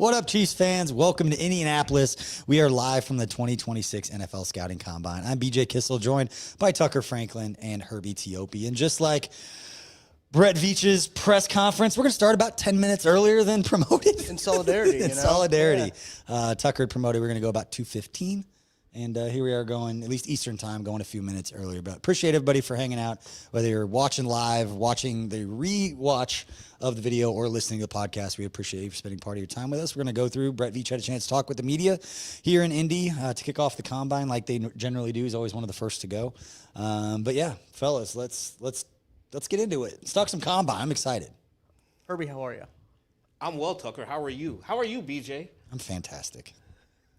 What up, Chiefs fans? Welcome to Indianapolis. We are live from the 2026 NFL Scouting Combine. I'm BJ Kissel, joined by Tucker Franklin and Herbie Teope. And just like Brett Veach's press conference, we're going to start about 10 minutes earlier than promoted. In solidarity, In solidarity. Yeah. Tucker had promoted. We're going to go about 2:15. And here we are going, at least Eastern time, going a few minutes earlier. But appreciate everybody for hanging out, whether you're watching live, watching the re-watch of the video, or listening to the podcast. We appreciate you for spending part of your time with us. We're going to go through. Brett Veach had a chance to talk with the media here in Indy to kick off the combine like they generally do. He's always one of the first to go. But yeah, fellas, let's get into it. Let's talk some combine. I'm excited. Herbie, how are you? I'm well, Tucker. How are you? How are you, BJ? I'm fantastic.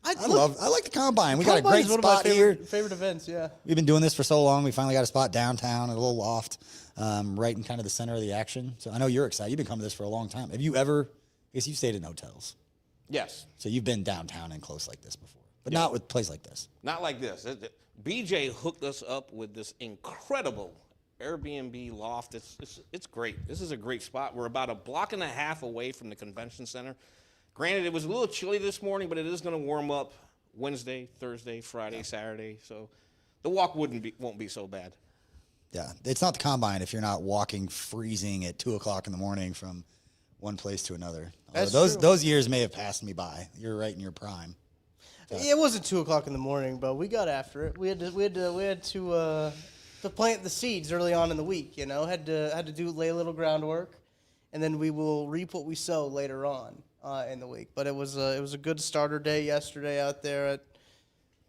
I like the combine. We got a great spot here. Favorite events, yeah. We've been doing this for so long. We finally got a spot downtown, a little loft, right in kind of the center of the action. So I know you're excited. You've been coming to this for a long time. Have you ever? I guess you've stayed in hotels. Yes. So you've been downtown and close like this before, but not with a place like this. Not like this. BJ hooked us up with this incredible Airbnb loft. It's great. This is a great spot. We're about a block and a half away from the convention center. Granted, it was a little chilly this morning, but it is going to warm up Wednesday, Thursday, Friday, Saturday. So the walk won't be so bad. Yeah, it's not the combine if you're not walking freezing at 2 o'clock in the morning from one place to another. Those years may have passed me by. You're right in your prime. It wasn't 2 o'clock in the morning, but we got after it. We had to plant the seeds early on in the week. You know, had to lay a little groundwork, and then we will reap what we sow later on in the week. But it was a good starter day yesterday out there at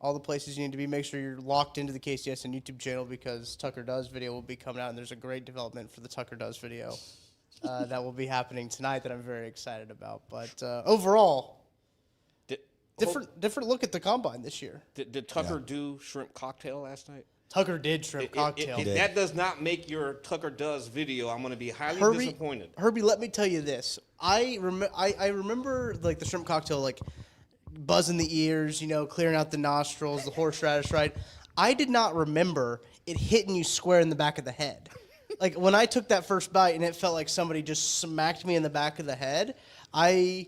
all the places you need to be. Make sure you're locked into the KCSN YouTube channel because Tucker Does video will be coming out, and there's a great development for the Tucker Does video that will be happening tonight that I'm very excited about. But overall, different look at the combine this year. Did Tucker do shrimp cocktail last night? Tucker did shrimp cocktail. If that does not make your Tucker Does video, I'm going to be highly disappointed. Herbie, let me tell you this. I remember like the shrimp cocktail, like buzzing the ears, you know, clearing out the nostrils, the horseradish, right? I did not remember it hitting you square in the back of the head. Like when I took that first bite and it felt like somebody just smacked me in the back of the head, I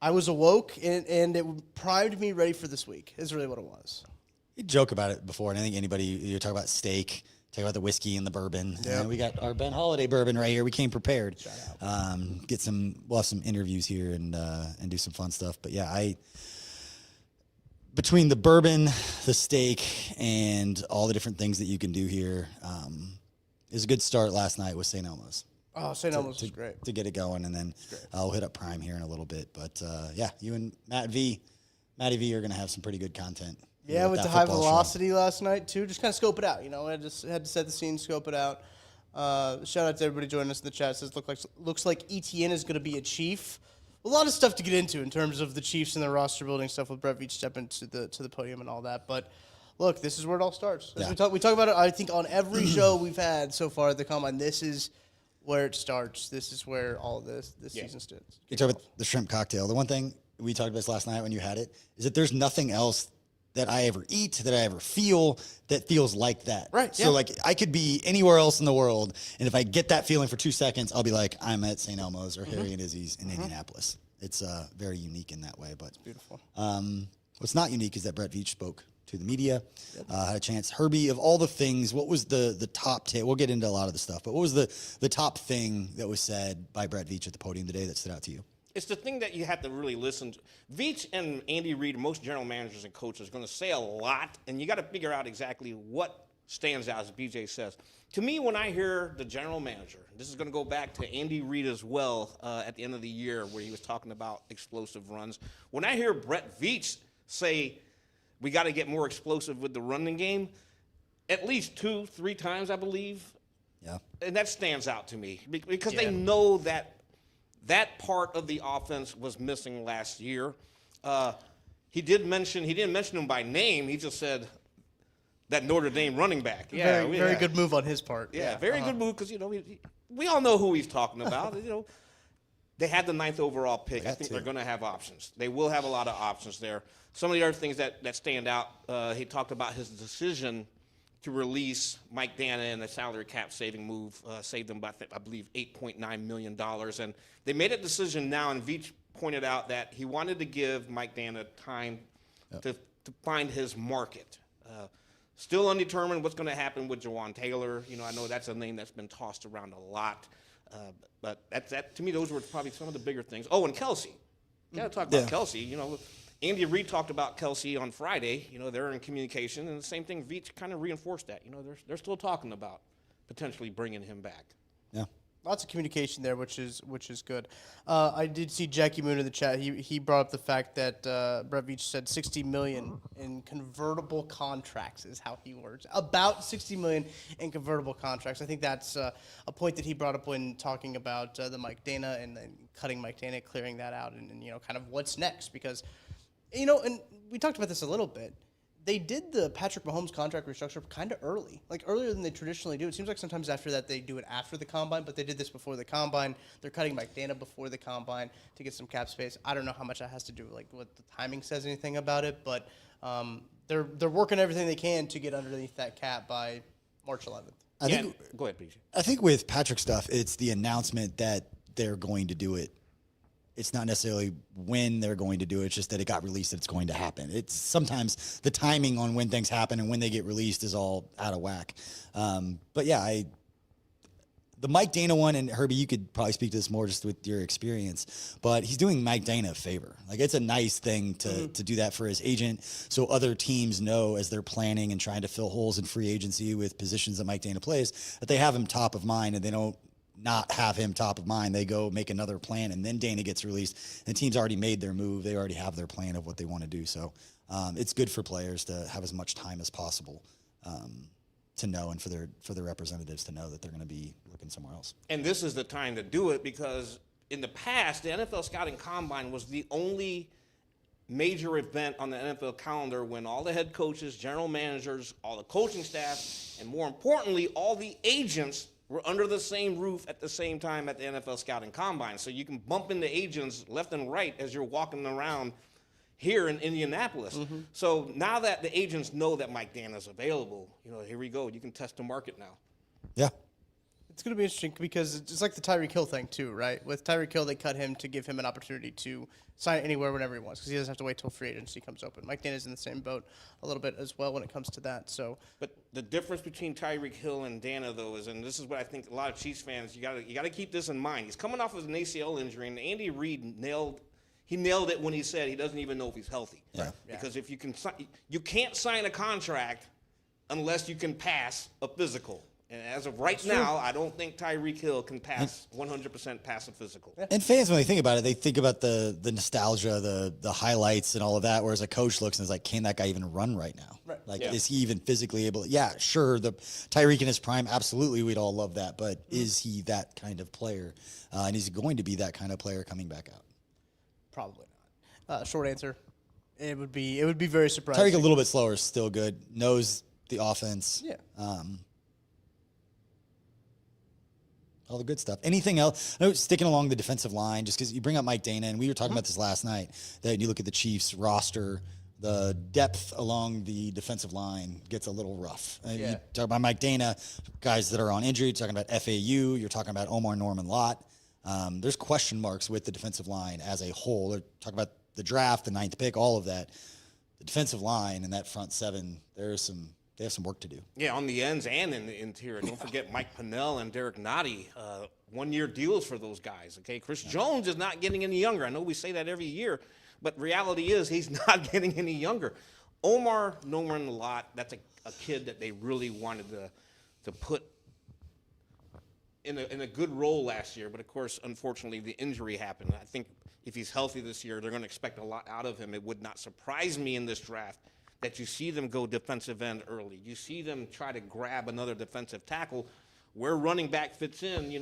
was awoke and it primed me ready for this week, is really what it was. You joke about it before, and I think you talk about steak, talk about the whiskey and the bourbon. Yeah. We got our Ben Holiday bourbon right here. We came prepared. Shout out. We'll have some interviews here and do some fun stuff. But yeah, between the bourbon, the steak, and all the different things that you can do here, is a good start last night with St. Elmo's. Oh, St. Elmo's is great. To get it going, and then I'll hit up Prime here in a little bit. But yeah, you and Matty V are going to have some pretty good content. Yeah, with the high velocity last night, too. Just kind of scope it out, you know. I just had to set the scene, scope it out. Shout out to everybody joining us in the chat. It says, looks like ETN is going to be a Chief. A lot of stuff to get into in terms of the Chiefs and their roster building stuff with Brett Veach stepping to the podium and all that. But, look, this is where it all starts. As we talk about it, I think, on every show we've had so far at the Combine, this is where it starts. This is where all this season starts. You talk about the shrimp cocktail. The one thing we talked about this last night when you had it is that there's nothing else that I ever eat, that I ever feel, that feels like that. Right. So, like, I could be anywhere else in the world, and if I get that feeling for 2 seconds, I'll be like, I'm at St. Elmo's or Harry and Izzy's in Indianapolis. It's very unique in that way. But it's beautiful. What's not unique is that Brett Veach spoke to the media, had a chance. Herbie, of all the things, what was the top tip? We'll get into a lot of the stuff, but what was the top thing that was said by Brett Veach at the podium today that stood out to you? It's the thing that you have to really listen to. Veach and Andy Reid, most general managers and coaches, are going to say a lot, and you got to figure out exactly what stands out, as BJ says. To me, when I hear the general manager, this is going to go back to Andy Reid as well at the end of the year where he was talking about explosive runs. When I hear Brett Veach say we got to get more explosive with the running game, at least 2-3 times, I believe. Yeah. And that stands out to me because they know that part of the offense was missing last year. He didn't mention him by name. He just said that Notre Dame running back. Yeah, very good move on his part. Yeah, very good move because we all know who he's talking about. They had the 9th overall pick. I think they're going to have options. They will have a lot of options there. Some of the other things that stand out, he talked about his decision to release Mike Dana and the salary cap saving move saved them by, I believe, $8.9 million. And they made a decision now, and Veach pointed out that he wanted to give Mike Dana time to find his market. Still undetermined what's going to happen with Jawan Taylor. I know that's a name that's been tossed around a lot. But that to me, those were probably some of the bigger things. Oh, and Kelsey. Got to talk about Kelsey. Andy Reid talked about Kelsey on Friday. They're in communication, and the same thing. Veach kind of reinforced that. They're still talking about potentially bringing him back. Yeah. Lots of communication there, which is good. I did see Jackie Moon in the chat. He brought up the fact that Brett Veach said $60 million in convertible contracts is how he words. About $60 million in convertible contracts. I think that's a point that he brought up when talking about the Mike Dana and then cutting Mike Dana, clearing that out, and kind of what's next. Because, and we talked about this a little bit. They did the Patrick Mahomes contract restructure kind of early, like earlier than they traditionally do. It seems like sometimes after that they do it after the Combine, but they did this before the Combine. They're cutting Mike Dana before the Combine to get some cap space. I don't know how much that has to do with like what the timing says anything about it, but they're working everything they can to get underneath that cap by March 11th. Go ahead, PJ. I think with Patrick stuff, it's the announcement that they're going to do it. It's not necessarily when they're going to do it. It's just that it got released that it's going to happen. It's sometimes the timing on when things happen and when they get released is all out of whack. But yeah, the Mike Dana one, and Herbie, you could probably speak to this more just with your experience, but he's doing Mike Dana a favor. Like, it's a nice thing to do that for his agent, so other teams know as they're planning and trying to fill holes in free agency with positions that Mike Dana plays, that they have him top of mind and they don't not have him top of mind. They go make another plan, and then Dana gets released. And the team's already made their move. They already have their plan of what they want to do. So it's good for players to have as much time as possible to know, and for their representatives to know that they're going to be looking somewhere else. And this is the time to do it, because in the past, the NFL Scouting Combine was the only major event on the NFL calendar when all the head coaches, general managers, all the coaching staff, and more importantly, all the agents were under the same roof at the same time at the NFL Scouting Combine. So you can bump into agents left and right as you're walking around here in Indianapolis. Mm-hmm. So now that the agents know that Mike Dana's available, here we go. You can test the market now. Yeah. It's going to be interesting because it's like the Tyreek Hill thing too, right? With Tyreek Hill, they cut him to give him an opportunity to sign anywhere whenever he wants, because he doesn't have to wait till free agency comes open. Mike Dana's in the same boat a little bit as well when it comes to that. So, but the difference between Tyreek Hill and Dana, though, is, and this is what I think a lot of Chiefs fans, you got to keep this in mind. He's coming off of an ACL injury, and Andy Reid nailed it when he said he doesn't even know if he's healthy. Yeah. Because if you can't sign a contract unless you can pass a physical. And as of right now, I don't think Tyreek Hill can pass 100% pass a physical. And fans, when they think about it, they think about the nostalgia, the highlights, and all of that. Whereas a coach looks and is like, "Can that guy even run right now? Right. Like, is he even physically able?" Yeah, sure. The Tyreek in his prime, absolutely, we'd all love that. But is he that kind of player? And he's going to be that kind of player coming back out. Probably not. Short answer, it would be very surprising. Tyreek a little bit slower, still good. Knows the offense. Yeah. All the good stuff. Anything else? No, sticking along the defensive line, just because you bring up Mike Dana, and we were talking about this last night, that you look at the Chiefs roster, the depth along the defensive line gets a little rough. You talk about Mike Dana, guys that are on injury, you're talking about FAU, you're talking about Omar Norman Lott. There's question marks with the defensive line as a whole. They're talking about the draft, the 9th pick, all of that. The defensive line and that front seven, they have some work to do. Yeah, on the ends and in the interior. Don't forget Mike Pennell and Derek Nottie, 1-year deals for those guys. Okay, Chris Jones is not getting any younger. I know we say that every year, but reality is he's not getting any younger. Omar Norman Lott, that's a kid that they really wanted to put in a good role last year, but of course, unfortunately, the injury happened. I think if he's healthy this year, they're going to expect a lot out of him. It would not surprise me in this draft that you see them go defensive end early. You see them try to grab another defensive tackle. Where running back fits in,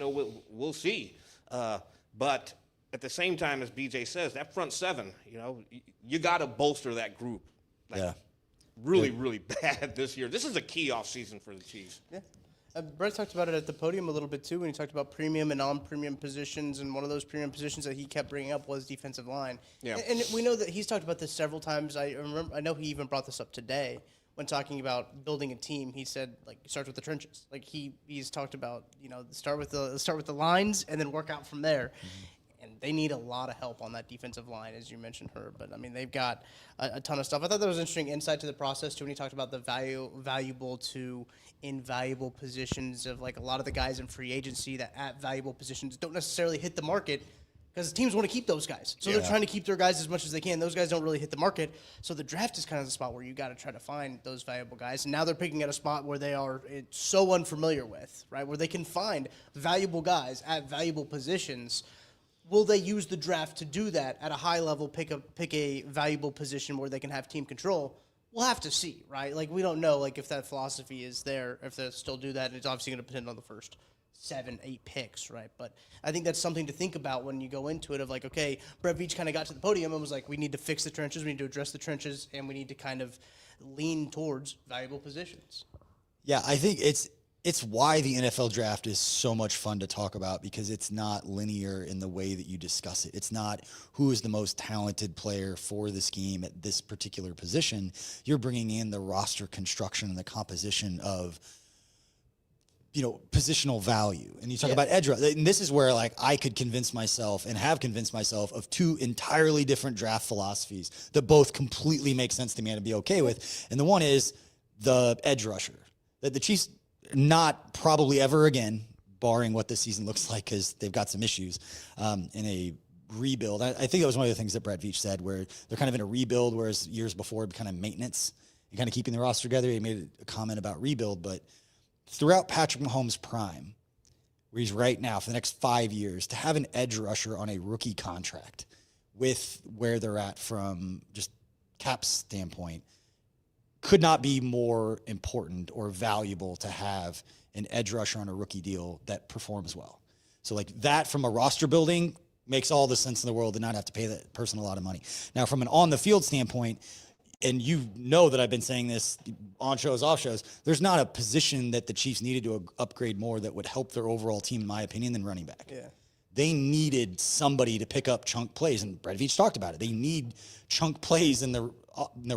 we'll see. But at the same time, as BJ says, that front seven, you got to bolster that group. Really bad this year. This is a key offseason for the Chiefs. Yeah. Brett talked about it at the podium a little bit too when he talked about premium and non-premium positions, and one of those premium positions that he kept bringing up was defensive line. Yeah. And we know that he's talked about this several times. I know he even brought this up today when talking about building a team. He said, like, it starts with the trenches. Like, he's talked about, start with the lines and then work out from there. Mm-hmm. And they need a lot of help on that defensive line, as you mentioned, Herb. But, I mean, they've got a ton of stuff. I thought that was interesting insight to the process, too, when he talked about the valuable to invaluable positions of, like, a lot of the guys in free agency that at valuable positions don't necessarily hit the market because teams want to keep those guys. So they're trying to keep their guys as much as they can. Those guys don't really hit the market. So the draft is kind of the spot where you got to try to find those valuable guys. And now they're picking at a spot where they are so unfamiliar with, right, where they can find valuable guys at valuable positions. Will they use the draft to do that at a high level, pick a valuable position where they can have team control? We'll have to see, right? Like, we don't know, like, if that philosophy is there, if they'll still do that. And it's obviously going to depend on the first 7, 8 picks, right? But I think that's something to think about when you go into it of like, okay, Brett Veach kind of got to the podium and was like, we need to fix the trenches, we need to address the trenches, and we need to kind of lean towards valuable positions. Yeah, I think it's why the NFL draft is so much fun to talk about, because it's not linear in the way that you discuss it. It's not who is the most talented player for the scheme at this particular position. You're bringing in the roster construction and the composition of, you know, positional value. And you talk about edge rush. And this is where, like, I could convince myself and have convinced myself of 2 entirely different draft philosophies that both completely make sense to me and to be okay with. And the one is the edge rusher. That the Chiefs not probably ever again, barring what this season looks like, because they've got some issues in a rebuild. I think that was one of the things that Brett Veach said, where they're kind of in a rebuild, whereas years before it'd be kind of maintenance and kind of keeping the roster together. He made a comment about rebuild, but throughout Patrick Mahomes' prime, where he's right now for the next 5 years, to have an edge rusher on a rookie contract with where they're at from just cap standpoint could not be more important or valuable to have an edge rusher on a rookie deal that performs well. So like that from a roster building makes all the sense in the world to not have to pay that person a lot of money. Now from an on the field standpoint, and you know that I've been saying this on shows, off shows, there's not a position that the Chiefs needed to upgrade more that would help their overall team, in my opinion, than running back. Yeah. They needed somebody to pick up chunk plays, and Brett Veach talked about it. They need chunk plays in the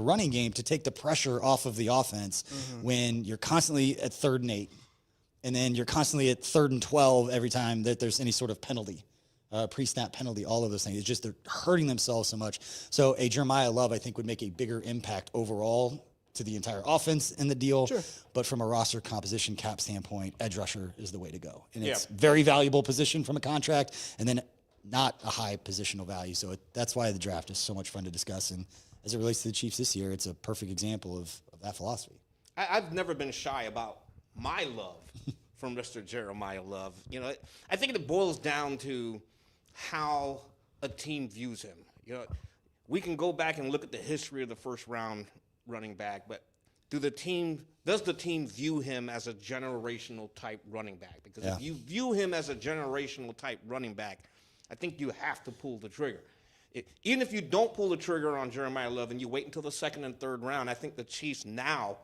running game to take the pressure off of the offense when you're constantly at 3rd and 8, and then you're constantly at 3rd and 12 every time that there's any sort of penalty. Pre-snap penalty, all of those things. It's just they're hurting themselves so much. So a Jeremiah Love, I think, would make a bigger impact overall to the entire offense in the deal. Sure. But from a roster composition cap standpoint, edge rusher is the way to go. And it's very valuable position from a contract, and then not a high positional value. So that's why the draft is so much fun to discuss. And as it relates to the Chiefs this year, it's a perfect example of that philosophy. I've never been shy about my love from Mr. Jeremiah Love. You know, I think it boils down to how a team views him. You know, we can go back and look at the history of the first round running back, but does the team view him as a generational type running back? Because if you view him as a generational type running back, I think you have to pull the trigger. Even if you don't pull the trigger on Jeremiah Love and you wait until the 2nd and 3rd round, I think the Chiefs now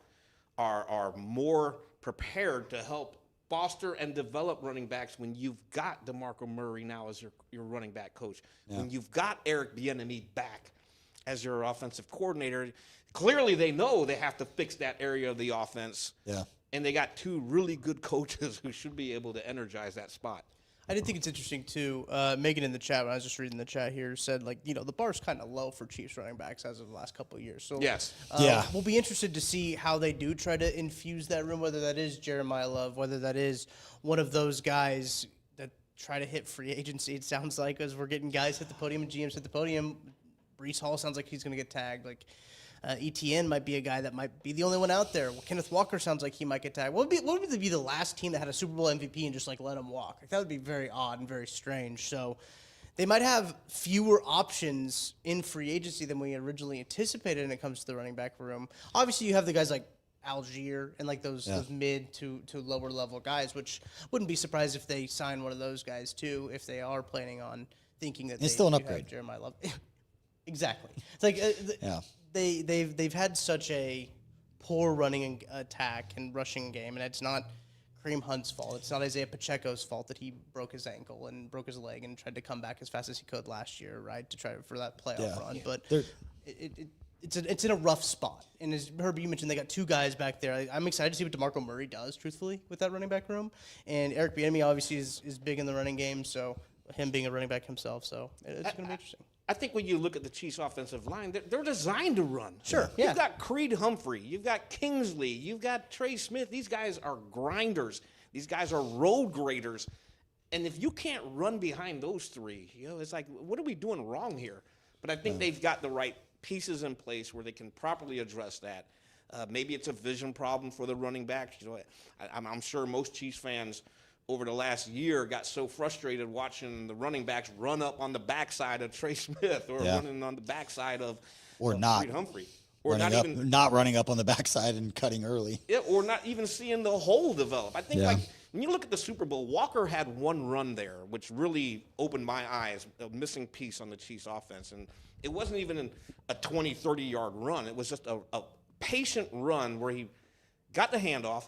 are more prepared to help foster and develop running backs when you've got DeMarco Murray now as your running back coach. Yeah. When you've got Eric Bieniemy back as your offensive coordinator, clearly they know they have to fix that area of the offense. Yeah. And they got 2 really good coaches who should be able to energize that spot. I did think it's interesting, too. Megan in the chat, when I was just reading the chat here, said, like, you know, the bar's kind of low for Chiefs running backs as of the last couple of years. So, we'll be interested to see how they do try to infuse that room, whether that is Jeremiah Love, whether that is one of those guys that try to hit free agency, it sounds like, as we're getting guys hit the podium and GMs hit the podium. Breece Hall sounds like he's going to get tagged. Like, ETN might be a guy that might be the only one out there. Kenneth Walker sounds like he might get tagged. What would be the last team that had a Super Bowl MVP and just like let him walk? Like, that would be very odd and very strange. So they might have fewer options in free agency than we originally anticipated when it comes to the running back room. Obviously, you have the guys like Algier and like those mid to lower level guys, which wouldn't be surprised if they sign one of those guys too, if they are planning on thinking that it's still an upgrade. Jeremiah Love. Exactly. It's like they've had such a poor running attack and rushing game, and it's not Kareem Hunt's fault. It's not Isaiah Pacheco's fault that he broke his ankle and broke his leg and tried to come back as fast as he could last year, right, to try for that playoff run. But it's in a rough spot. And as Herbie, you mentioned, they got 2 guys back there. I'm excited to see what DeMarco Murray does, truthfully, with that running back room. And Eric Bieniemy obviously is big in the running game, so him being a running back himself. So it's going to be interesting. I think when you look at the Chiefs' offensive line, they're designed to run. Sure, yeah. You've got Creed Humphrey. You've got Kingsley. You've got Trey Smith. These guys are grinders. These guys are road graders. And if you can't run behind those three, it's like, what are we doing wrong here? But I think they've got the right pieces in place where they can properly address that. Maybe it's a vision problem for the running backs. I'm sure most Chiefs fans over the last year got so frustrated watching the running backs run up on the backside of Trey Smith or running on the backside of Creed Humphrey. Or not running up on the backside and cutting early. Yeah, or not even seeing the hole develop. I think when you look at the Super Bowl, Walker had one run there, which really opened my eyes, a missing piece on the Chiefs offense. And it wasn't even a 20, 30-yard run. It was just a patient run where he got the handoff.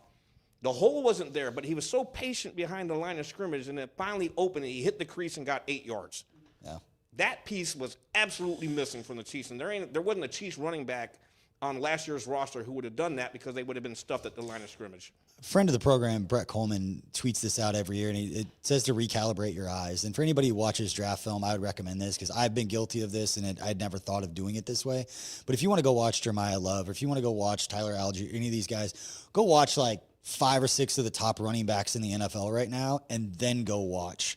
The hole wasn't there, but he was so patient behind the line of scrimmage, and it finally opened, and he hit the crease and got 8 yards. Yeah. That piece was absolutely missing from the Chiefs, and there wasn't a Chiefs running back on last year's roster who would have done that because they would have been stuffed at the line of scrimmage. Friend of the program, Brett Coleman, tweets this out every year, and it says to recalibrate your eyes. And for anybody who watches draft film, I would recommend this because I've been guilty of this, and I'd never thought of doing it this way. But if you want to go watch Jeremiah Love, or if you want to go watch Tyler Algier, any of these guys, go watch like 5 or 6 of the top running backs in the NFL right now, and then go watch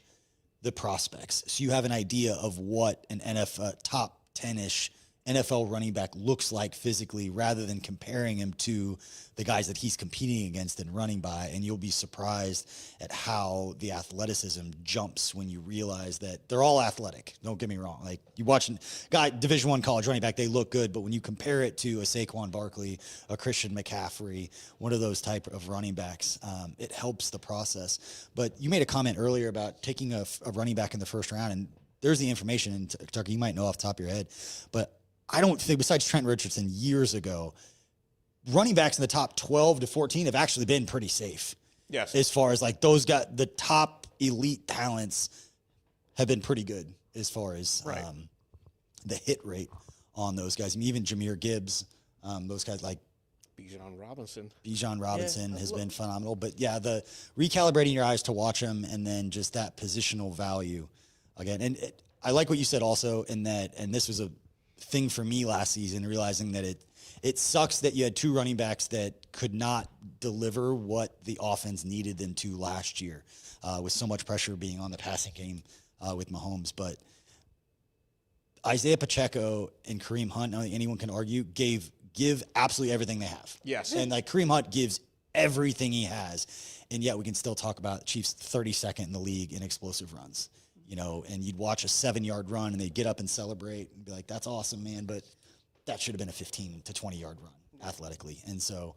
the prospects. So you have an idea of what an NFL top 10-ish NFL running back looks like physically, rather than comparing him to the guys that he's competing against and running by. And you'll be surprised at how the athleticism jumps when you realize that they're all athletic. Don't get me wrong. Like, you watch guy Division I college running back, they look good, but when you compare it to a Saquon Barkley, a Christian McCaffrey, one of those type of running backs, it helps the process. But you made a comment earlier about taking a running back in the first round, and there's the information, and Tucker, you might know off the top of your head, but I don't think, besides Trent Richardson years ago, running backs in the top 12 to 14 have actually been pretty safe. Yes. As far as like those guys, the top elite talents have been pretty good as far as the hit rate on those guys. I mean, even Jahmyr Gibbs, those guys like Bijan Robinson has been phenomenal. But yeah, the recalibrating your eyes to watch them, and then just that positional value again. And I like what you said also in that, and this was a thing for me last season, realizing that it sucks that you had 2 running backs that could not deliver what the offense needed them to last year, with so much pressure being on the passing game with Mahomes. But Isaiah Pacheco and Kareem Hunt, I don't think anyone can argue, give absolutely everything they have. Yes. And like Kareem Hunt gives everything he has, and yet we can still talk about Chiefs 32nd in the league in explosive runs. And you'd watch a 7-yard run and they'd get up and celebrate and be like, that's awesome, man. But that should have been a 15 to 20-yard run athletically. And so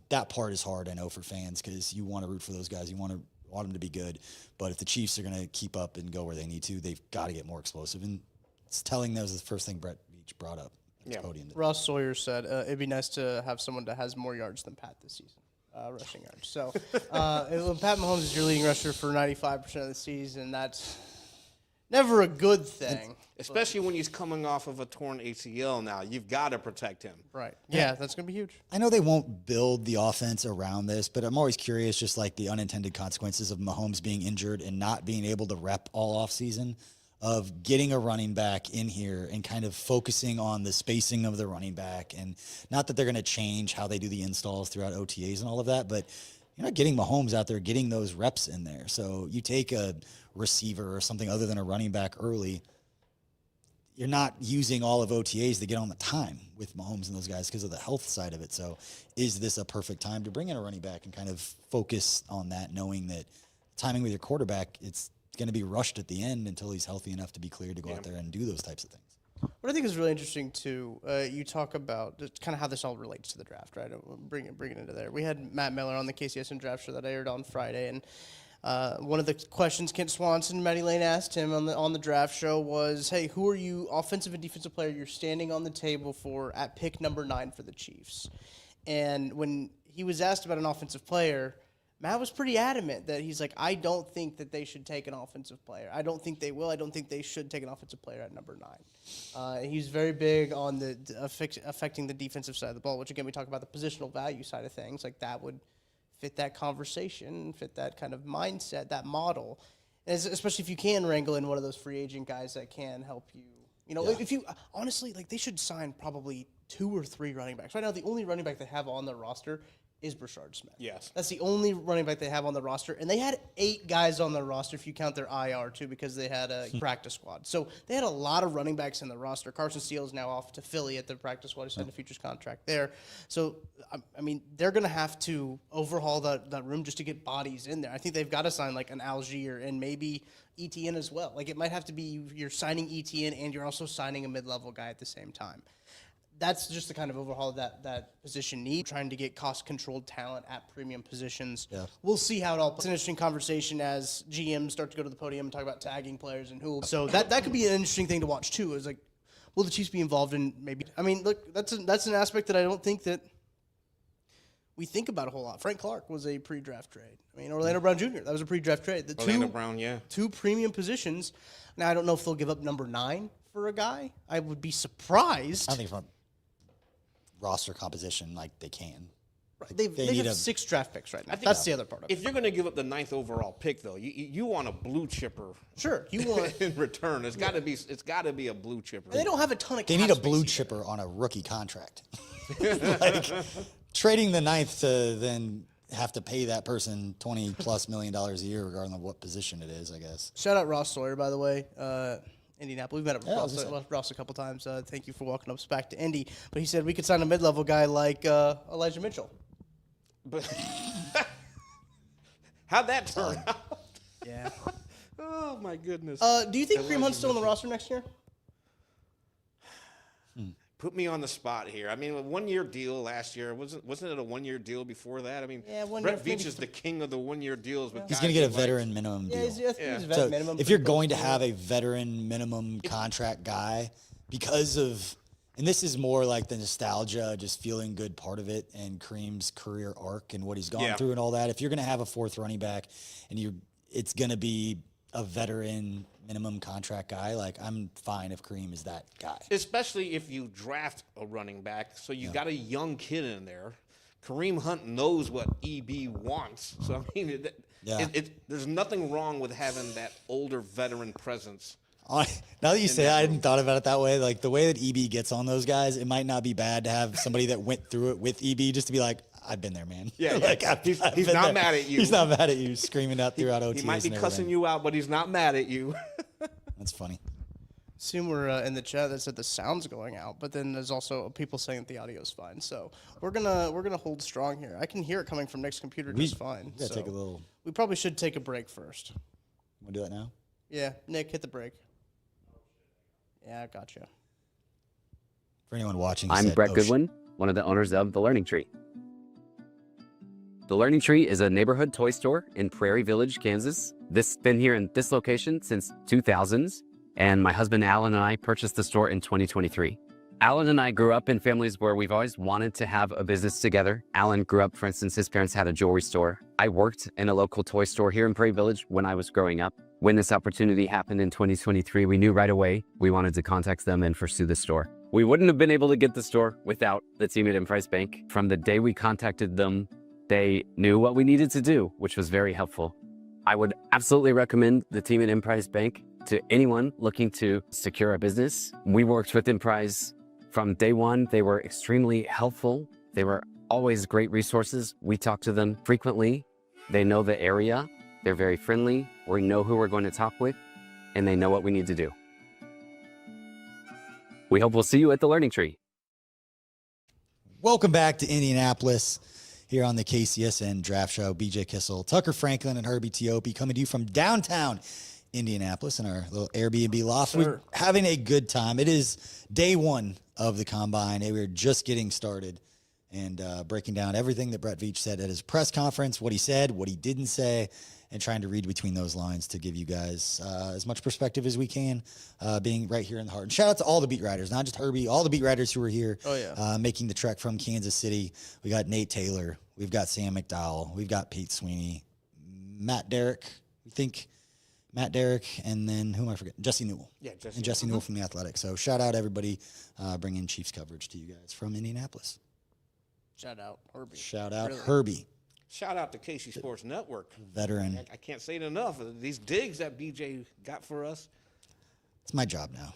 that part is hard, I know, for fans, because you want to root for those guys. You want them to be good. But if the Chiefs are going to keep up and go where they need to, they've got to get more explosive. And it's telling that was the first thing Brett Veach brought up at the podium today. Ross Sawyer said it'd be nice to have someone that has more yards than Pat this season. Rushing yards. So when Pat Mahomes is your leading rusher for 95% of the season, that's never a good thing. Especially when he's coming off of a torn ACL now. You've got to protect him. Right. Yeah, that's going to be huge. I know they won't build the offense around this, but I'm always curious, just like the unintended consequences of Mahomes being injured and not being able to rep all offseason, of getting a running back in here and kind of focusing on the spacing of the running back. And not that they're going to change how they do the installs throughout OTAs and all of that, but you're not getting Mahomes out there getting those reps in there. So you take a receiver or something other than a running back early, you're not using all of OTAs to get on the time with Mahomes and those guys because of the health side of it. So is this a perfect time to bring in a running back and kind of focus on that, knowing that timing with your quarterback, it's going to be rushed at the end until he's healthy enough to be cleared to go out there and do those types of things. What I think is really interesting, too, you talk about kind of how this all relates to the draft, right? Bring it into there. We had Matt Miller on the KCSN draft show that aired on Friday, and one of the questions Kent Swanson and Matty Lane asked him on the draft show was, hey, who are you, offensive and defensive player, you're standing on the table for at pick number 9 for the Chiefs? And when he was asked about an offensive player, Matt was pretty adamant that he's like, I don't think that they should take an offensive player. I don't think they will. I don't think they should take an offensive player at number 9. He's very big on the affecting the defensive side of the ball, which, again, we talk about the positional value side of things. Like, that would fit that conversation, fit that kind of mindset, that model. especially if you can wrangle in one of those free agent guys that can help you. You know, if you honestly, like, they should sign probably 2 or 3 running backs. Right now, the only running back they have on their roster is Brashard Smith. Yes. That's the only running back they have on the roster. And they had 8 guys on their roster if you count their IR, too, because they had a practice squad. So they had a lot of running backs in the roster. Carson Steele is now off to Philly at the practice squad. He signed a futures contract there. So, I mean, they're going to have to overhaul that room just to get bodies in there. I think they've got to sign, like, an Algier and maybe ETN as well. Like, it might have to be you're signing ETN and you're also signing a mid-level guy at the same time. That's just the kind of overhaul that position needs, trying to get cost-controlled talent at premium positions. Yeah. We'll see how it all. It's an interesting conversation as GMs start to go to the podium and talk about tagging players and who. So that could be an interesting thing to watch too. Is like, will the Chiefs be involved in maybe? I mean, look, that's an aspect that I don't think that we think about a whole lot. Frank Clark was a pre-draft trade. I mean, Orlando Brown Jr. That was a pre-draft trade. Orlando Brown, yeah. 2 premium positions. Now I don't know if they'll give up number 9 for a guy. I would be surprised. I think from roster composition, like they can. Right. They have 6 draft picks right now. That's the other part of it. If you're going to give up the 9th overall pick, though, you want a blue chipper. Sure, you want in return. It's got to be a blue chipper. They don't have a ton of. They need a blue chipper on a rookie contract. Like trading the 9th to then have to pay that person $20+ million a year, regardless of what position it is. I guess. Shout out Ross Sawyer, by the way. Indianapolis. We've met Ross a couple times. Thank you for walking us back to Indy. But he said we could sign a mid-level guy like Elijah Mitchell. But how'd that turn out? Yeah. Oh my goodness. Do you think Kareem Hunt's still on the roster next year? Put me on the spot here. I mean, a 1-year deal last year. Wasn't it a 1-year deal before that? I mean, Brett Veach is the king of the 1-year deals. With he's going to get a veteran minimum deal. He's minimum. If you're going to have a veteran minimum contract guy, because of, and this is more like the nostalgia, just feeling good part of it, and Kareem's career arc and what he's gone through and all that. If you're going to have a 4th running back, and it's going to be a veteran minimum contract guy, like I'm fine if Kareem is that guy. Especially if you draft a running back, so you got a young kid in there. Kareem Hunt knows what EB wants, so I mean, there's nothing wrong with having that older veteran presence. Now that you say that, I hadn't thought about it that way. Like the way that EB gets on those guys, it might not be bad to have somebody that went through it with EB just to be like, I've been there, man. Yeah, like, he's not mad at you. He's not mad at you, screaming out throughout OTAs. He might be cussing you out, but he's not mad at you. That's funny. Sumer in the chat that said the sound's going out, but then there's also people saying that the audio's fine. So we're gonna hold strong here. I can hear it coming from Nick's computer just fine. We gotta take a little. We probably should take a break first. Wanna do that now? Yeah, Nick, hit the break. Yeah, I gotcha. For anyone watching, I'm Brett Goodwin, one of the owners of The Learning Tree. The Learning Tree is a neighborhood toy store in Prairie Village, Kansas. This has been here in this location since 2000s, and my husband Alan and I purchased the store in 2023. Alan and I grew up in families where we've always wanted to have a business together. Alan grew up, for instance, his parents had a jewelry store. I worked in a local toy store here in Prairie Village when I was growing up. When this opportunity happened in 2023, we knew right away we wanted to contact them and pursue the store. We wouldn't have been able to get the store without the team at Emprise Bank. From the day we contacted them, they knew what we needed to do, which was very helpful. I would absolutely recommend the team at Emprise Bank to anyone looking to secure a business. We worked with Emprise from day one. They were extremely helpful. They were always great resources. We talk to them frequently. They know the area. They're very friendly. We know who we're going to talk with, and they know what we need to do. We hope we'll see you at the Learning Tree. Welcome back to Indianapolis here on the KCSN Draft Show. BJ Kissel, Tucker Franklin, and Herbie Teope coming to you from downtown Indianapolis in our little Airbnb loft. We're having a good time. It is day 1 of the Combine. We're just getting started and breaking down everything that Brett Veach said at his press conference, what he said, what he didn't say, and trying to read between those lines to give you guys as much perspective as we can, being right here in the heart. And shout out to all the beat writers, not just Herbie, all the beat writers who are here making the trek from Kansas City. We got Nate Taylor. We've got Sam McDowell. We've got Pete Sweeney. Matt Derrick. Matt Derrick, and then who am I forgetting? Jesse Newell. Yeah, Jesse Newell from The Athletic. So shout out everybody bringing Chiefs coverage to you guys from Indianapolis. Shout out Herbie. Shout out Herbie. Shout out to KC Sports Network. Veteran. I can't say it enough. These digs that BJ got for us. It's my job now.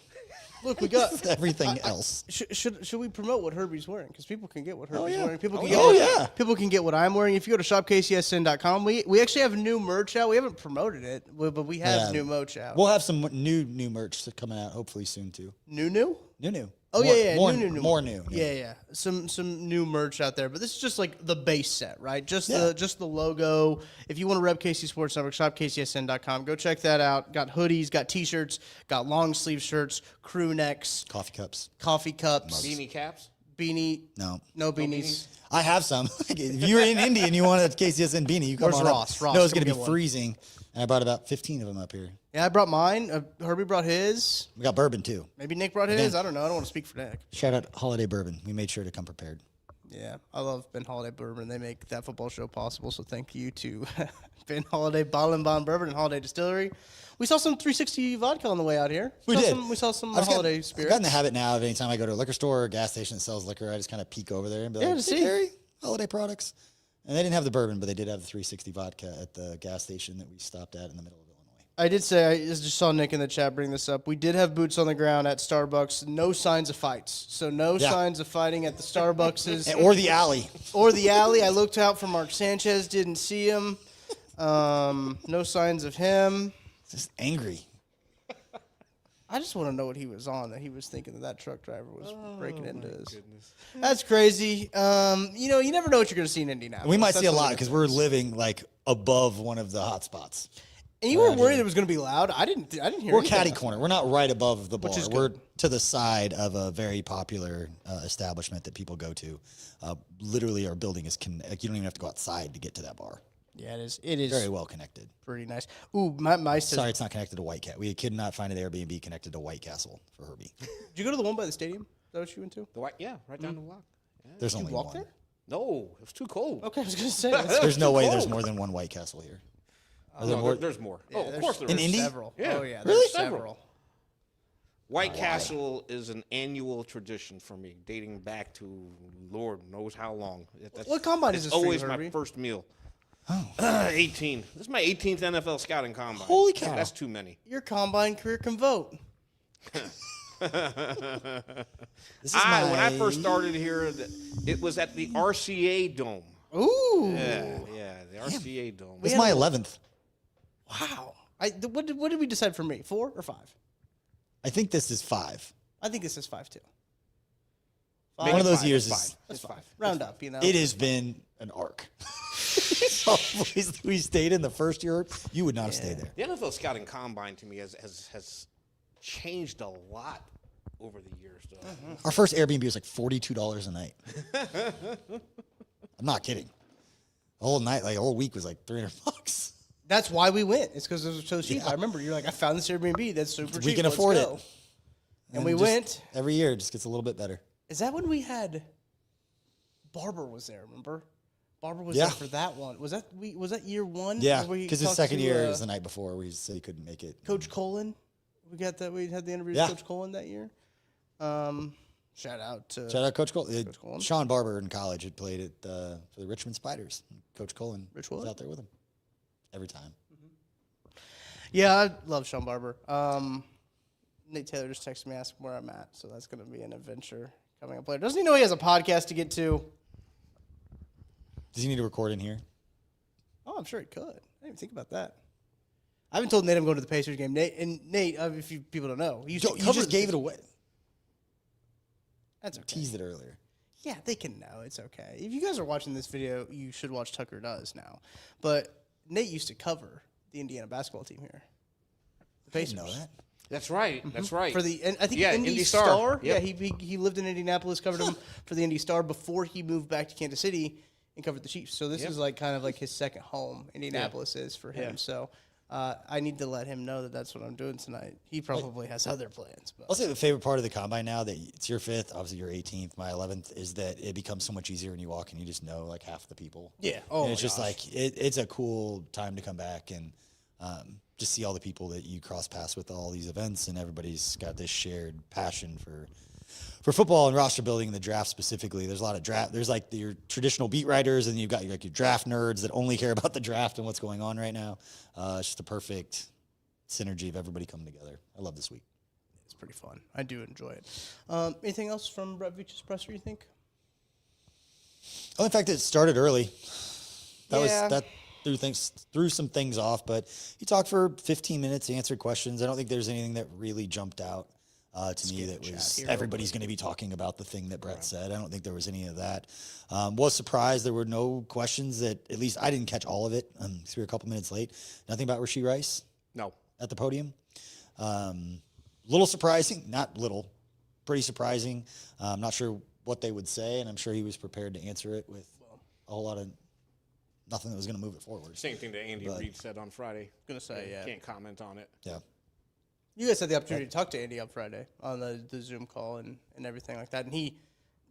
Look, we got Everything else. Should we promote what Herbie's wearing? Because people can get what Herbie's yeah. wearing. People can Oh, get yeah. People can get what I'm wearing. If you go to shopkcsn.com, we actually have new merch out. We haven't promoted it, but we have new merch out. We'll have some new merch coming out hopefully soon too. New? New. Oh, More- yeah. More New. More new. Yeah. Some new merch out there, but this is just like the base set, right? Just Yeah. the logo. If you want to rep KC Sports Network, shopkcsn.com. Go check that out. Got hoodies, got t-shirts, got long sleeve shirts, crew necks, Coffee cups. coffee cups, Beanie caps. beanie. No. No beanies. I have some. If you're in Indy and you want a KCSN beanie, you come Where's on Ross? up. Ross, No, it's come going to get be one. freezing. And I brought about 15 of them up here. Yeah, I brought mine. Herbie brought his. We got bourbon too. Maybe Nick brought his. I don't know. I don't want to speak for Nick. Shout out Holiday Bourbon. We made sure to come prepared. Yeah, I love Ben Holiday Bourbon. They make that football show possible, so thank you to Ben Holiday Bottle and Bond Bourbon and Holiday Distillery. We saw some 360 vodka on the way out here. We did. We saw some I've just holiday I've spirits. gotten the habit now of anytime I go to a liquor store or gas station that sells liquor, I just kind of peek over there and be Yeah, like, to see. "Hey, Gary, holiday products." And they didn't have the bourbon, but they did have the 360 vodka at the gas station that we stopped at in the middle of Illinois. I did say, I just saw Nick in the chat bring this up. We did have boots on the ground at Starbucks. No signs of fights. So no Yeah. signs of fighting at the Starbucks. Or the alley. Or the alley. I looked out for Mark Sanchez, didn't see him. No signs of him. Just angry. I just want to know what he was on, that he was thinking that truck driver was breaking into his. That's crazy. You never know what you're going to see in Indianapolis. We might see a That's lot the because we're living like above one of the hot spots. And you were worried it was going to be loud. I didn't hear We're anything catty else. corner. We're not right above the bar. Which is We're good. to the side of a very popular establishment that people go to. Literally, our building is like you don't even have to go outside to get to that bar. Yeah, it is. It is Very well connected. pretty nice. Ooh, my says, Sorry, it's not connected to White Cat. We could not find an Airbnb connected to White Castle for Herbie. Did you go to the one by the stadium? Is that what you went to? The white, yeah, right down the block. Yeah. There's Did only you walk one. there? No, it was too cold. Okay, I was going to say. There's no way there's more than one White Castle here. Are there No, more? there's more. Yeah, Oh, of course there In is. Indy? Several. Yeah. Oh, yeah. Really? There's several. White Castle is an annual tradition for me, dating back to Lord knows how long. What combine is it's this for you, always my Herbie? first meal. Oh. 18. This is my 18th NFL scouting combine. Holy cow. That's too many. Your combine career can vote. This is When I my- first started here, it was at the RCA Dome. Ooh. Yeah, the RCA Dome. This is my 11th. Wow. What did we decide for me? 4 or 5? I think this is 5. I think this is 5 too. One of those years It's is. fine. It's fine. Round up, you know. It has been an arc. We stayed in the first year. You would not have stayed there. The NFL scouting combine to me has changed a lot over the years, though. Our first Airbnb was like $42 a night. I'm not kidding. The whole night, like the whole week was like $300. That's why we went. It's because it was so cheap. I remember you're like, I found this Airbnb that's super cheap. We can Let's afford go. it. And we just went. every year. It just gets a little bit better. Is that when we had Barber was there? Remember, Barber was Yeah. there for that one. Was that year 1? Yeah, Where we because his talked second to, year was the night before where he said he couldn't make it. Coach Colin. We got that. We had the interview Yeah. with Coach Colin that year. Shout out to Shout out Coach Cole. Colin. Sean Barber in college had played at for the Richmond Spiders. Coach Colin Rich was what? out there with him every time. Yeah, I love Sean Barber. Nate Taylor just texted me asking where I'm at, so that's going to be an adventure coming up later. Doesn't he know he has a podcast to get to? Does he need to record in here? Oh, I'm sure he could. I didn't even think about that. I haven't told Nate I'm going to the Pacers game. Nate, if people don't know, he used to You cover just the- gave it away. That's okay. Teased it earlier. Yeah, they can know. It's okay. If you guys are watching this video, you should watch Tucker Does now. But Nate used to cover the Indiana basketball team here. The I Pacers. didn't know that. That's right. That's right. For the, and I think Yeah, Indy Indy Star. Star. Yeah, Yep. he lived in Indianapolis, covered him for the Indy Star before he moved back to Kansas City and covered the Chiefs. So this Yep. is like kind of like his second home. Indianapolis is for him. Yeah. So I need to let him know that that's what I'm doing tonight. He probably has other plans. But I'll say the favorite part of the combine now that it's your 5th, obviously your 18th, my 11th, is that it becomes so much easier when you walk and you just know like half the people. yeah, oh, and it's my just gosh. like it's a cool time to come back and just see all the people that you cross paths with all these events, and everybody's got this shared passion for for football and roster building in the draft specifically, there's a lot of draft. There's like your traditional beat writers, and you've got your draft nerds that only care about the draft and what's going on right now. It's just a perfect synergy of everybody coming together. I love this week. It's pretty fun. I do enjoy it. Anything else from Brett Veach's presser, you think? Oh, in fact, it started early. That Yeah. threw some things off, but he talked for 15 minutes, answered questions. I don't think there's anything that really jumped out to me that was everybody's going to be talking about the thing that Brett said. I don't think there was any of that. Was surprised there were no questions that, at least I didn't catch all of it. We were a couple minutes late. Nothing about Rashee Rice No. at the podium. Little surprising, not little, pretty surprising. I'm not sure what they would say, and I'm sure he was prepared to answer it with a whole lot of nothing that was going to move it forward. Same thing that Andy Reid said on Friday. Gonna say, yeah. Can't comment on it. Yeah. You guys had the opportunity to talk to Andy on Friday on the Zoom call and everything like that. And did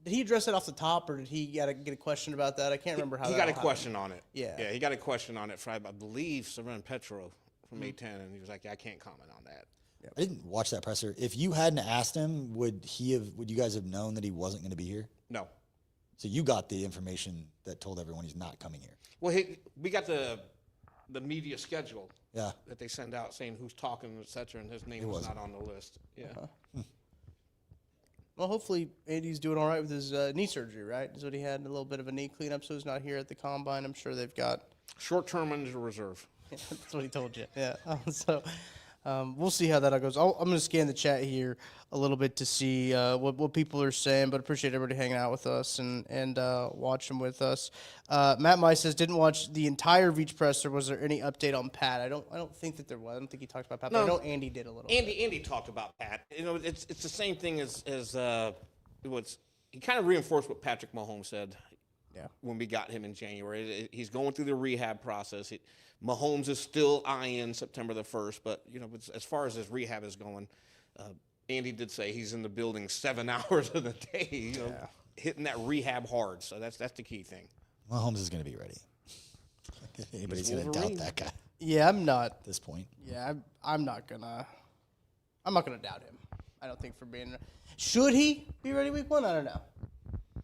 he address it off the top, or did he get a question about that? I can't remember how He that got a all question on it. Yeah. Yeah, he got a question on it Friday. I believe Seren Petro from A10, and he was like, yeah, I can't comment on that. I didn't watch that presser. If you hadn't asked him, would you guys have known that he wasn't going to be here? No. So you got the information that told everyone he's not coming here. Well, we got the media schedule Yeah. that they send out saying who's talking, et cetera, and his name was not on the list. Yeah. Well, hopefully Andy's doing all right with his knee surgery, right? Is what he had, a little bit of a knee cleanup, so he's not here at the combine. I'm sure they've got. Short-term injury reserve. That's what he told you. Yeah. So we'll see how that all goes. I'm going to scan the chat here a little bit to see what people are saying, but appreciate everybody hanging out with us and watching with us. Matt Mice says, didn't watch the entire Veach presser. Was there any update on Pat? I don't think that there was. I don't think he talked about Pat, but I know Andy did a little bit. Andy talked about Pat. You know, it's the same thing as he kind of reinforced what Patrick Mahomes said. Yeah. When we got him in January, he's going through the rehab process. Mahomes is still eyeing September the 1st, but you know, as far as his rehab is going, Andy did say he's in the building 7 hours of the day, you know, hitting that rehab hard. So that's the key thing. Mahomes is going to be ready. If anybody's going to doubt that guy Yeah, I'm not. at this point. Yeah, I'm not gonna doubt him. I don't think for being. Should he be ready week 1? I don't know.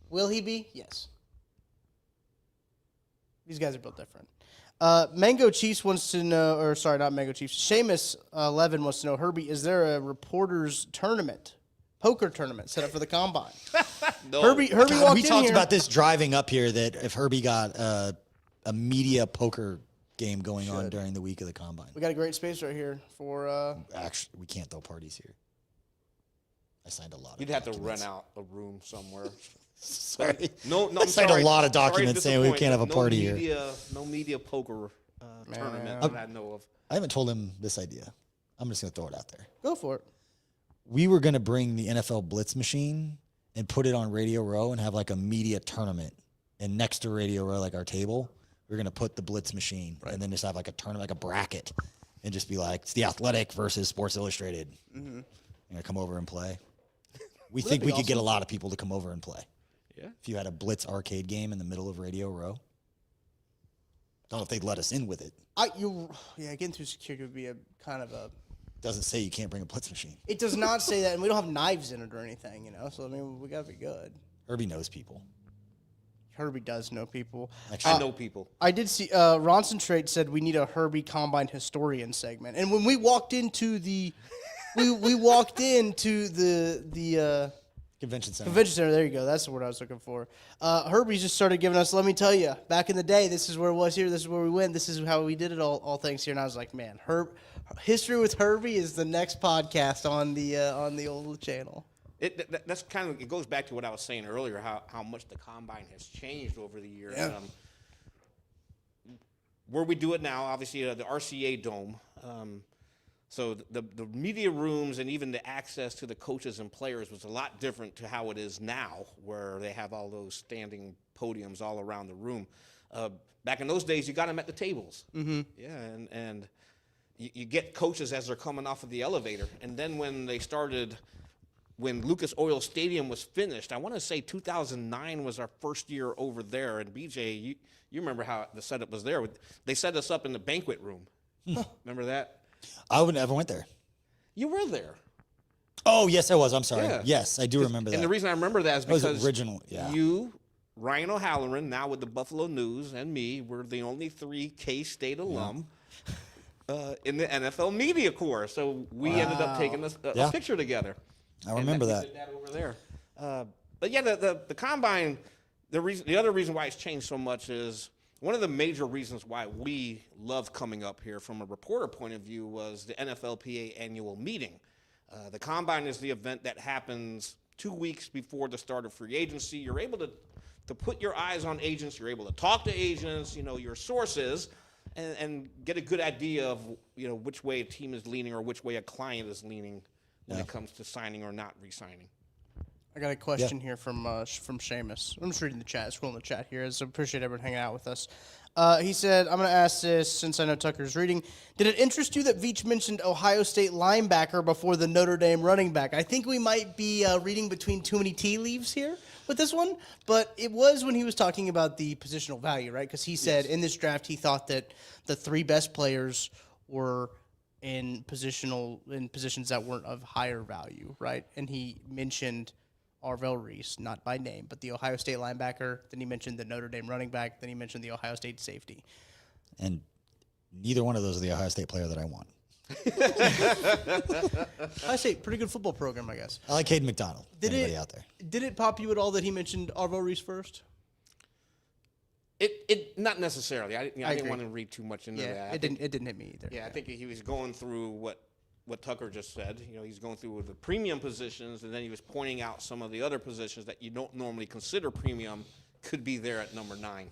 Will he be? Yes. These guys are built different. Mango Chiefs wants to know, or sorry, not Mango Chiefs. Seamus 11 wants to know, Herbie, is there a reporters tournament, poker tournament set up for the combine? No. Herbie God, walked we in talked here. about this driving up here, that if Herbie got a media poker game going on during the week of the combine. We got a great space right here for. Actually, we can't throw parties here. I signed a lot of You'd have to documents. rent out a room somewhere. Sorry. No, I signed a lot of documents saying we can't have a party here. No media poker tournament that I know of. I haven't told him this idea. I'm just going to throw it out there. Go for it. We were going to bring the NFL Blitz machine and put it on Radio Row and have like a media tournament. And next to Radio Row, like our table, we're going to put the Blitz machine and then just have like a tournament, like a bracket, and just be like, it's the Athletic versus Sports Illustrated. You're going to come over and play. We think we could get a lot of people to come over and play. Yeah. If you had a Blitz arcade game in the middle of Radio Row. Don't know if they'd let us in with it. Getting through security would be a kind of a. Doesn't say you can't bring a Blitz machine. It does not say that, and we don't have knives in it or anything, you know. So I mean, we gotta be good. Herbie knows people. Herbie does know people. I know people. I did see Ronson Trade said we need a Herbie Combine historian segment, and when we walked into the, we walked into the Convention Center. convention center. There you go. That's the word I was looking for. Herbie just started giving us. Let me tell you, back in the day, this is where it was here. This is where we went. This is how we did it. All things here. And I was like, man, History with Herbie is the next podcast on the old channel. That's kind of, it goes back to what I was saying earlier, how much the combine has changed over the years. Yeah. Where we do it now, obviously the RCA Dome. So the media rooms and even the access to the coaches and players was a lot different to how it is now, where they have all those standing podiums all around the room. Back in those days, you got them at the tables. Mm-hmm. Yeah, and you get coaches as they're coming off of the elevator. And then when Lucas Oil Stadium was finished, I want to say 2009 was our first year over there. And BJ, you remember how the setup was there. They set us up in the banquet room. Remember that? I would never went there. You were there. Oh, yes, I was. I'm sorry. Yeah. Yes, I do remember that. And the reason I remember that is was because original, yeah. you, Ryan O'Halloran, now with the Buffalo News, and me, we're the only 3 K-State alum in the NFL media corps. So we ended up taking a picture together. I remember that. Did that over there. But yeah, the combine. The other reason why it's changed so much is one of the major reasons why we love coming up here from a reporter point of view was the NFLPA annual meeting. The combine is the event that happens 2 weeks before the start of free agency. You're able to put your eyes on agents. You're able to talk to agents, your sources, and get a good idea of which way a team is leaning or which way a client is leaning when it comes to signing or not re-signing. I got a question here from Seamus. I'm just reading the chat, scrolling the chat here. So appreciate everyone hanging out with us. He said, I'm going to ask this since I know Tucker's reading. Did it interest you that Veach mentioned Ohio State linebacker before the Notre Dame running back? I think we might be reading between too many tea leaves here with this one, but it was when he was talking about the positional value, right? Because he said in this draft he thought that the 3 best players were in positions that weren't of higher value, right? And he mentioned Arvell Reese, not by name, but the Ohio State linebacker. Then he mentioned the Notre Dame running back. Then he mentioned the Ohio State safety. And neither one of those are the Ohio State player that I want. Ohio State, pretty good football program, I guess. I like Hayden McDonald. Anybody out there? Did it pop you at all that he mentioned Arvell Reese first? It not necessarily. I didn't agree. want to read too much into that. It didn't hit me either. Yeah, I think he was going through what Tucker just said. He's going through the premium positions, and then he was pointing out some of the other positions that you don't normally consider premium could be there at number 9.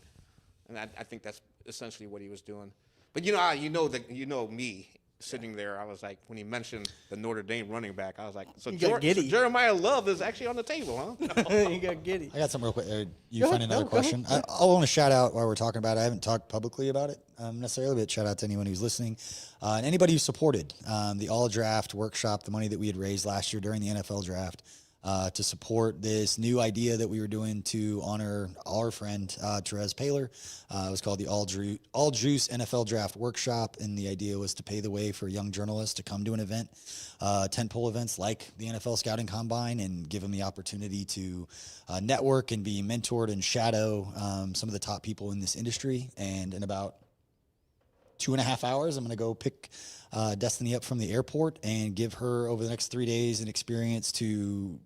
And I think that's essentially what he was doing. But me sitting there, I was like, when he mentioned the Notre Dame running back, I was like, so Jeremiah Love is actually on the table, huh? You got giddy. I got something real quick. You find another question? I want to shout out while we're talking about it. I haven't talked publicly about it necessarily, but shout out to anyone who's listening and anybody who supported the All Draft Workshop, the money that we had raised last year during the NFL Draft. To support this new idea that we were doing to honor our friend Therese Paylor. It was called the All Juice NFL Draft Workshop, and the idea was to pay the way for young journalists to come to an event, tentpole events like the NFL Scouting Combine, and give them the opportunity to network and be mentored and shadow some of the top people in this industry. And in about 2.5 hours, I'm going to go pick Destiny up from the airport and give her over the next 3 days an experience to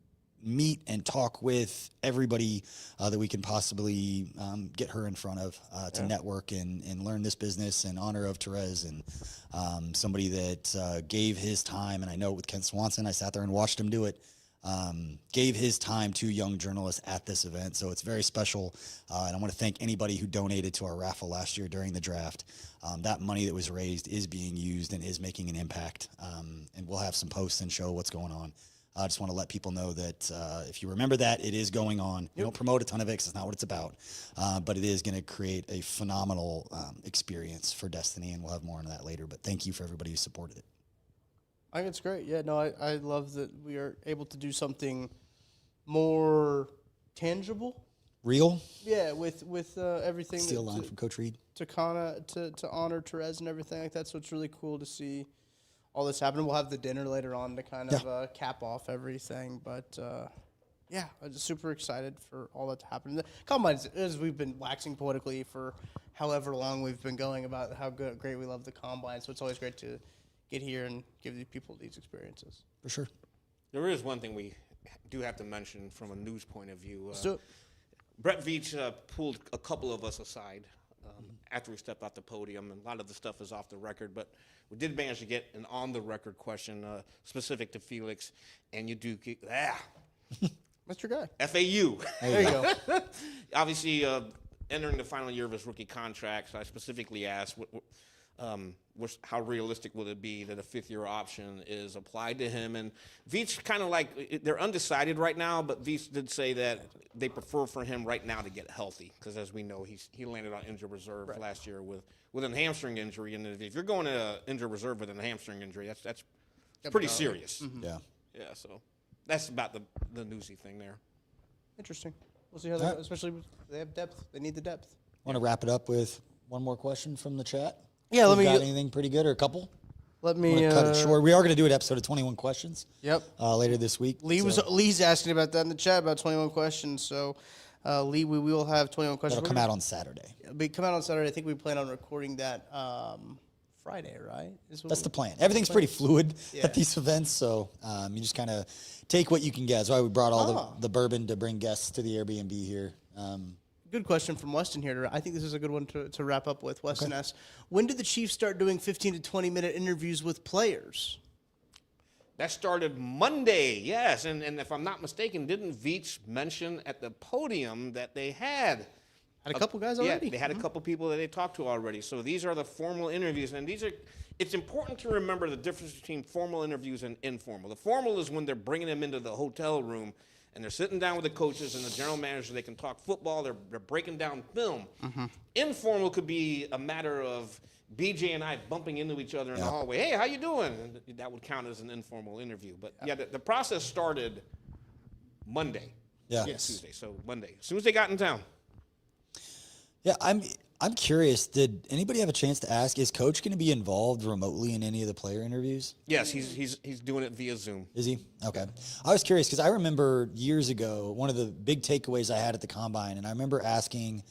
meet and talk with everybody that we can possibly get her in front of to network and learn this business in honor of Therese and somebody that gave his time. And I know with Ken Swanson, I sat there and watched him do it. Gave his time to young journalists at this event. So it's very special. And I want to thank anybody who donated to our raffle last year during the draft. That money that was raised is being used and is making an impact. And we'll have some posts and show what's going on. I just want to let people know that if you remember that, it is going on. We don't promote a ton of it because it's not what it's about. But it is going to create a phenomenal experience for Destiny, and we'll have more on that later. But thank you for everybody who supported it. I think it's great. Yeah, no, I love that we are able to do something more tangible. Real? Yeah, with everything. Steal a line from Coach Reed. To honor Therese and everything like that. So it's really cool to see all this happen. We'll have the dinner later on to kind of cap off everything. But yeah, I'm just super excited for all that to happen. The Combine, as we've been waxing poetically for however long we've been going about how great we love the Combine. So it's always great to get here and give these people these experiences. For sure. There is one thing we do have to mention from a news point of view. Let's do it. Brett Veach pulled a couple of us aside after we stepped off the podium, and a lot of the stuff is off the record, but we did manage to get an on-the-record question specific to Felix, and you do get, That's your guy. FAU. There you go. Obviously, entering the final year of his rookie contract, so I specifically asked, how realistic will it be that a fifth-year option is applied to him? And Veach kind of they're undecided right now, but Veach did say that they prefer for him right now to get healthy, because as we know, he landed on injured reserve last year with a hamstring injury, and if you're going to injured reserve with a hamstring injury, that's pretty serious. Mm-hmm. Yeah. So that's about the newsy thing there. Interesting. We'll see how that, especially they have depth. They need the depth. Want to wrap it up with one more question from the chat? Yeah, Got anything pretty good or a couple? Let I'm me gonna cut it short. We are going to do an episode of 21 questions. Yep. Later this week. Lee's asking about that in the chat about 21 questions. So, Lee, we will have 21 questions. That'll come out on Saturday. It'll come out on Saturday. I think we plan on recording that Friday, right? That's the plan. Everything's pretty fluid at these events, so you just kind of take what you can get. That's why we brought all the bourbon to bring guests to the Airbnb here. Good question from Weston here. I think this is a good one to wrap up with. Weston asks, when did the Chiefs start doing 15 to 20-minute interviews with players? That started Monday, yes. And if I'm not mistaken, didn't Veach mention at the podium that they had a couple guys already? Yeah, they had a couple people that they talked to already. So these are the formal interviews. And it's important to remember the difference between formal interviews and informal. The formal is when they're bringing them into the hotel room and they're sitting down with the coaches and the general manager. They can talk football. They're breaking down film. Informal could be a matter of BJ and I bumping into each other in the hallway. Hey, how you doing? And that would count as an informal interview. But the process started Monday. Yeah. Tuesday. So Monday, as soon as they got in town. Yeah, I'm curious. Did anybody have a chance to ask? Is Coach going to be involved remotely in any of the player interviews? Yes, he's doing it via Zoom. Is he? Okay. I was curious because I remember years ago one of the big takeaways I had at the combine, and I remember asking,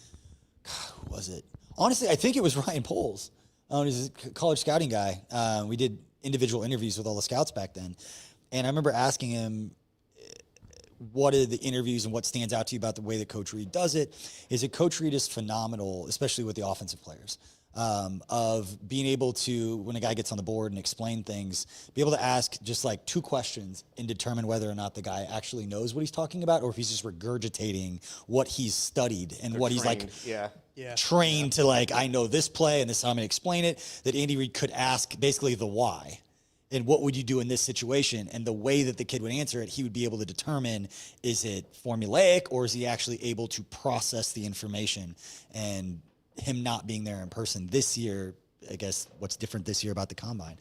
who was it? Honestly, I think it was Ryan Poles. He's a college scouting guy. We did individual interviews with all the scouts back then, and I remember asking him, what are the interviews and what stands out to you about the way that Coach Reed does it? Is that Coach Reed is phenomenal, especially with the offensive players, of being able to, when a guy gets on the board and explain things, be able to ask just like 2 questions and determine whether or not the guy actually knows what he's talking about or if he's just regurgitating what he's studied and what trained. he's like trained to, like, I know this play and this is how I'm going to explain it, that Andy Reid could ask basically the why. And what would you do in this situation? And the way that the kid would answer it, he would be able to determine, is it formulaic or is he actually able to process the information? And him not being there in person this year, I guess what's different this year about the combine,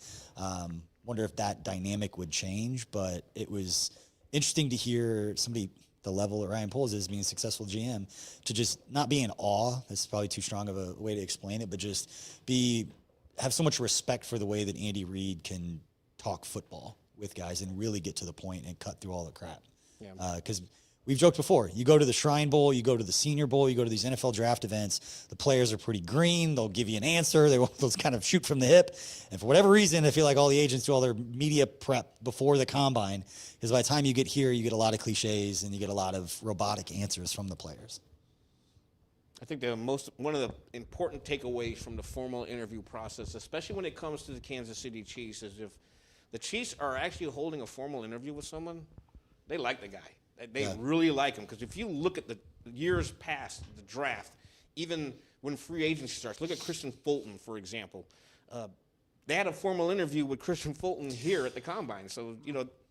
wonder if that dynamic would change. But it was interesting to hear somebody the level that Ryan Poles is, being a successful GM, to just not be in awe. That's probably too strong of a way to explain it, but just have so much respect for the way that Andy Reid can talk football with guys and really get to the point and cut through all the crap. Because we've joked before, you go to the Shrine Bowl, you go to the Senior Bowl, you go to these NFL draft events, the players are pretty green. They'll give you an answer. They'll kind of shoot from the hip. And for whatever reason, I feel like all the agents do all their media prep before the combine, because by the time you get here, you get a lot of cliches and you get a lot of robotic answers from the players. I think one of the important takeaways from the formal interview process, especially when it comes to the Kansas City Chiefs, is if the Chiefs are actually holding a formal interview with someone, they like the guy. They really like him. Because if you look at the years past the draft, even when free agency starts, look at Christian Fulton, for example. They had a formal interview with Christian Fulton here at the Combine. So,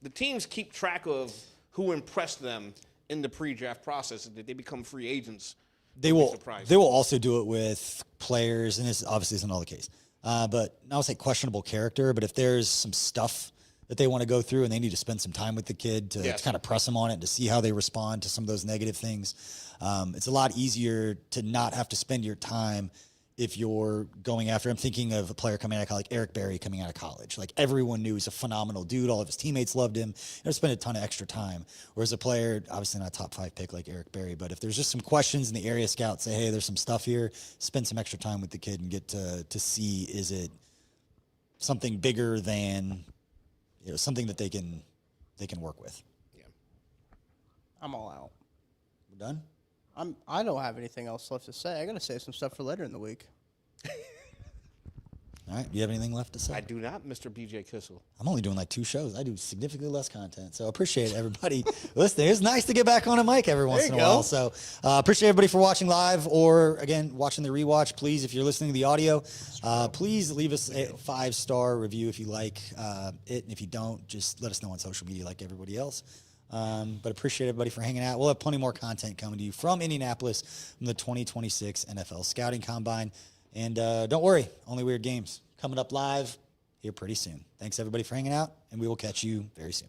the teams keep track of who impressed them in the pre-draft process. That they become free agents. They will also do it with players, and this obviously isn't all the case. But I would say questionable character, but if there's some stuff that they want to go through and they need to spend some time with the kid to kind of press them on it, to see how they respond to some of those negative things, it's a lot easier to not have to spend your time if you're going after. I'm thinking of a player coming out of college, like Eric Berry coming out of college. Like, everyone knew he's a phenomenal dude. All of his teammates loved him. You spend a ton of extra time. Whereas a player, obviously not a top 5 pick like Eric Berry, but if there's just some questions in the area scout, say, hey, there's some stuff here, spend some extra time with the kid and get to see, is it something bigger than, something that they can work with. Yeah. I'm all out. We're done? I don't have anything else left to say. I got to save some stuff for later in the week. All right. Do you have anything left to say? I do not, Mr. BJ Kissel. I'm only doing like 2 shows. I do significantly less content. So I appreciate everybody listening. It's nice to get back on a mic every once in a while. So appreciate everybody for watching live or, again, watching the rewatch. Please, if you're listening to the audio, please leave us a 5-star review if you like it. And if you don't, just let us know on social media like everybody else. But appreciate everybody for hanging out. We'll have plenty more content coming to you from Indianapolis from the 2026 NFL Scouting Combine. And don't worry, only weird games coming up live here pretty soon. Thanks, everybody, for hanging out, and we will catch you very soon.